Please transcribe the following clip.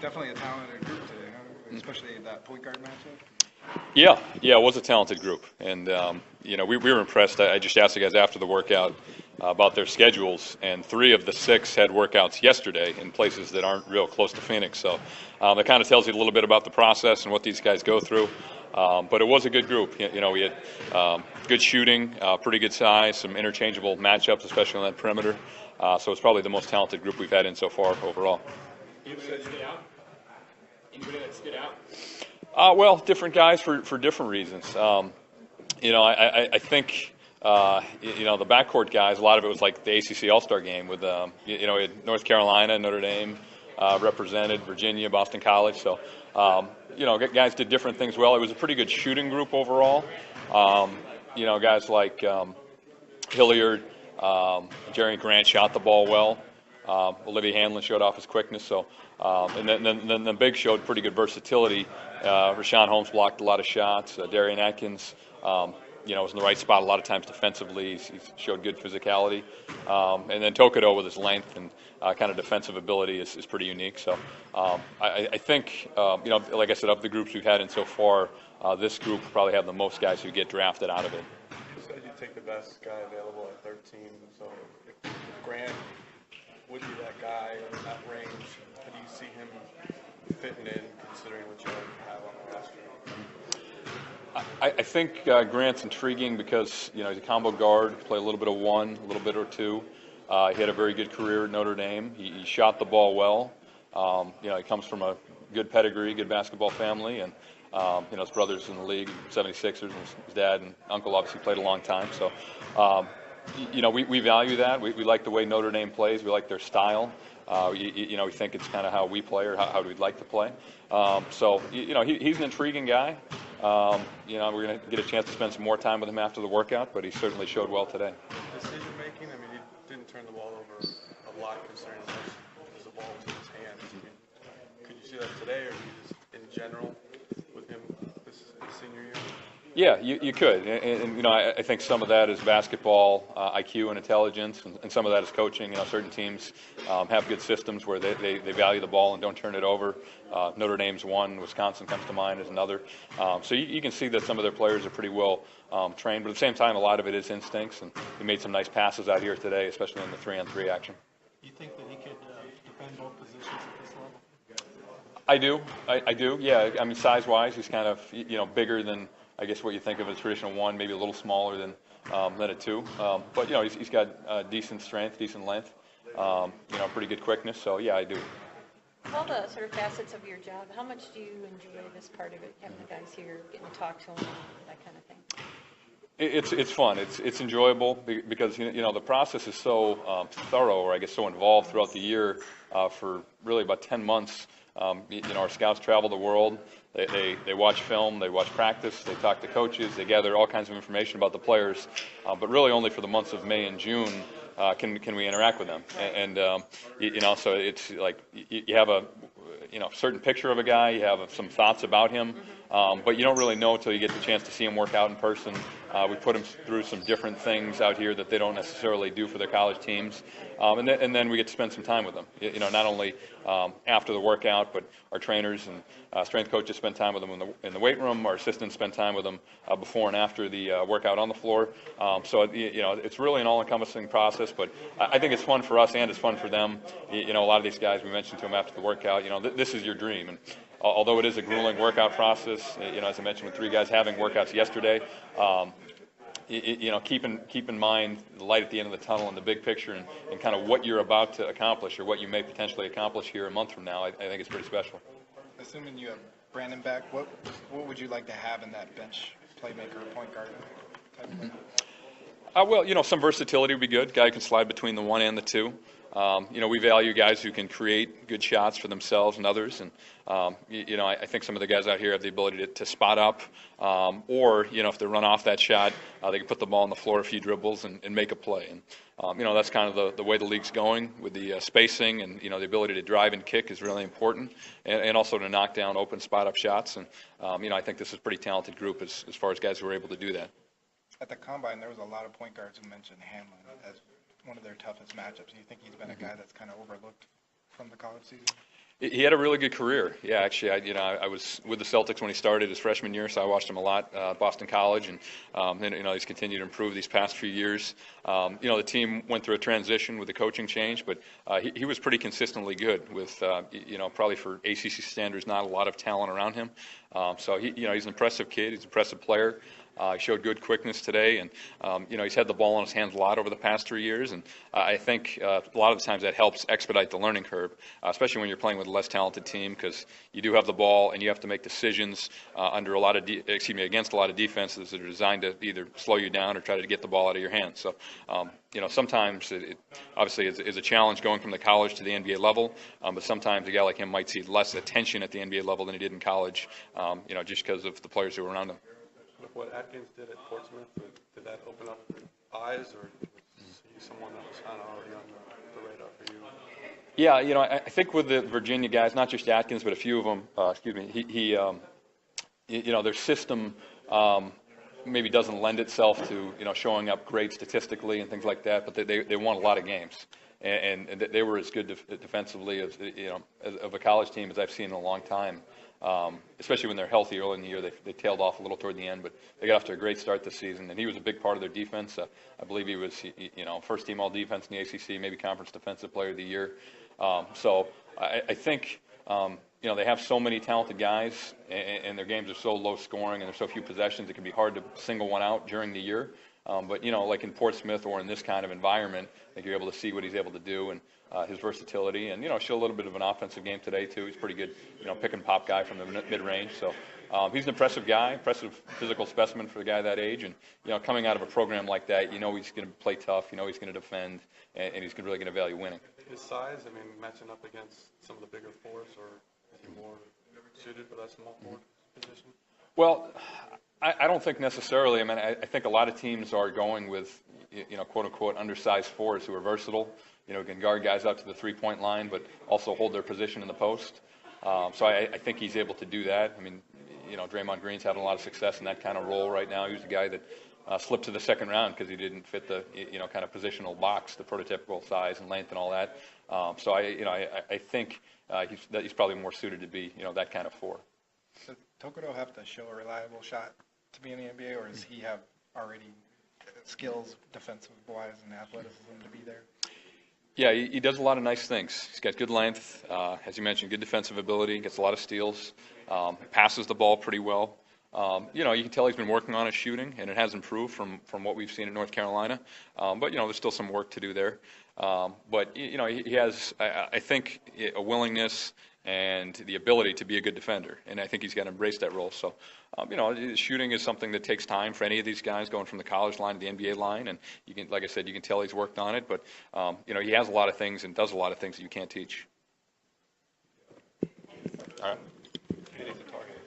definitely a talented group today, huh? Especially that point guard matchup. Yeah, it was a talented group, and we were impressed. I just asked the guys after the workout about their schedules, and 3 of the 6 had workouts yesterday in places that aren't real close to Phoenix. So that kind of tells you a little bit about the process and what these guys go through. But it was a good group. We had good shooting, pretty good size, some interchangeable matchups, especially on that perimeter. So it's probably the most talented group we've had in so far overall. Anybody that stood out? Anybody that stood out? Well, different guys for different reasons. I think, the backcourt guys, a lot of it was like the ACC All-Star game with, we had North Carolina, Notre Dame represented, Virginia, Boston College. So, guys did different things well. It was a pretty good shooting group overall. Guys like Hilliard, Jerry Grant shot the ball well. Olivia Hanlon showed off his quickness. So, and then the big showed pretty good versatility. Rashawn Holmes blocked a lot of shots. Darian Atkins, was in the right spot a lot of times defensively. He showed good physicality. And then Tokido with his length and kind of defensive ability is pretty unique. So I think, like I said, of the groups we've had in so far, this group probably have the most guys who get drafted out of it. You said you take the best guy available at 13. So if Grant would be that guy in that range, how do you see him fitting in, considering what you already have on the roster? I think Grant's intriguing because, he's a combo guard, play a little bit of 1, a little bit or 2. He had a very good career at Notre Dame. He shot the ball well. He comes from a good pedigree, good basketball family, and his brother's in the league, 76ers, and his dad and uncle obviously played a long time. So, we value that. We like the way Notre Dame plays. We like their style. We think it's kind of how we play or how we'd like to play. He's an intriguing guy. We're going to get a chance to spend some more time with him after the workout, but he certainly showed well today. Decision making, he didn't turn the ball over a lot considering the ball was in his hands. Could you see that today, or just in general with him this senior year? Yeah, you could, and I think some of that is basketball IQ and intelligence, and some of that is coaching. Certain teams have good systems where they value the ball and don't turn it over. Notre Dame's one, Wisconsin comes to mind as another. So you can see that some of their players are pretty well trained, but at the same time, a lot of it is instincts, and he made some nice passes out here today, especially in the 3-on-3 action. You think that he could defend both positions at this level? I do. I do. Yeah. Size-wise, he's kind of bigger than, I guess, what you think of as a traditional 1, maybe a little smaller than a 2. But he's got decent strength, decent length, pretty good quickness. So yeah, I do. All the sort of facets of your job, how much do you enjoy this part of it, having the guys here, getting to talk to them, that kind of thing? It's fun. It's enjoyable because the process is so thorough, or I guess so involved throughout the year. For really about 10 months, our scouts travel the world. They watch film, they watch practice, they talk to coaches, they gather all kinds of information about the players. But really, only for the months of May and June can we interact with them. And so it's like you have a certain picture of a guy, you have some thoughts about him, but you don't really know until you get the chance to see him work out in person. We put them through some different things out here that they don't necessarily do for their college teams, and then we get to spend some time with them. Not only after the workout, but our trainers and strength coaches spend time with them in the weight room. Our assistants spend time with them before and after the workout on the floor. So it's really an all-encompassing process. But I think it's fun for us and it's fun for them. A lot of these guys, we mentioned to them after the workout, this is your dream. And although it is a grueling workout process, as I mentioned with 3 guys having workouts yesterday, keep in mind the light at the end of the tunnel and the big picture and kind of what you're about to accomplish or what you may potentially accomplish here a month from now. I think it's pretty special. Assuming you have Brandon back, what would you like to have in that bench playmaker, point guard type of player? Some versatility would be good. Guy who can slide between the 1 and the 2. We value guys who can create good shots for themselves and others. And, I think some of the guys out here have the ability to spot up, or, if they run off that shot, they can put the ball on the floor a few dribbles and make a play. And, that's kind of the way the league's going with the spacing and, the ability to drive and kick is really important, and also to knock down open spot-up shots. And, I think this is a pretty talented group as far as guys who are able to do that. At the Combine, there was a lot of point guards who mentioned Hanlon as one of their toughest matchups. Do you think he's been a guy that's kind of overlooked from the college season? He had a really good career. Yeah, actually, I was with the Celtics when he started his freshman year, so I watched him a lot, Boston College, and he's continued to improve these past few years. The team went through a transition with the coaching change, but he was pretty consistently good with, probably for ACC standards, not a lot of talent around him. So he's an impressive kid. He's an impressive player. He showed good quickness today, and he's had the ball in his hands a lot over the past 3 years, and I think a lot of the times that helps expedite the learning curve, especially when you're playing with a less talented team, because you do have the ball and you have to make decisions under against a lot of defenses that are designed to either slow you down or try to get the ball out of your hands. So sometimes it obviously is a challenge going from the college to the NBA level, but sometimes a guy like him might see less attention at the NBA level than he did in college, just because of the players who are around him. With what Atkins did at Portsmouth, did that open up eyes, or was he someone that was kind of already on the radar for you? Yeah, I think with the Virginia guys, not just Atkins, but a few of them, their system maybe doesn't lend itself to, showing up great statistically and things like that, but they won a lot of games. And they were as good defensively as, of a college team as I've seen in a long time. Especially when they're healthy early in the year. They tailed off a little toward the end, but they got off to a great start this season, and he was a big part of their defense. I believe he was, first team all defense in the ACC, maybe conference defensive player of the year. So I think, they have so many talented guys, and their games are so low scoring, and there's so few possessions, it can be hard to single one out during the year. But, like in Portsmouth or in this kind of environment, I think you're able to see what he's able to do and his versatility. And, show a little bit of an offensive game today, too. He's a pretty good, pick and pop guy from the mid-range. So he's an impressive guy, impressive physical specimen for a guy that age. And, coming out of a program like that, he's going to play tough. He's going to defend, and he's really going to value winning. His size, matching up against some of the bigger fours, or is he more suited for that small forward position? Well, I don't think necessarily. I think a lot of teams are going with, quote-unquote, undersized fours who are versatile, can guard guys out to the three-point line, but also hold their position in the post. So I think he's able to do that. Draymond Green's having a lot of success in that kind of role right now. He was the guy that slipped to the second round because he didn't fit the, kind of positional box, the prototypical size and length and all that. So I think he's probably more suited to be, that kind of four. Does Tokudo have to show a reliable shot to be in the NBA, or does he have already skills defensive-wise and athleticism to be there? Yeah, he does a lot of nice things. He's got good length, as you mentioned, good defensive ability, gets a lot of steals, passes the ball pretty well. You can tell he's been working on his shooting, and it has improved from what we've seen in North Carolina. But, there's still some work to do there. But, he has, I think, a willingness and the ability to be a good defender, and I think he's got to embrace that role. So, shooting is something that takes time for any of these guys going from the college line to the NBA line, and you can, like I said, you can tell he's worked on it, but, he has a lot of things and does a lot of things that you can't teach. All right. He needs a target.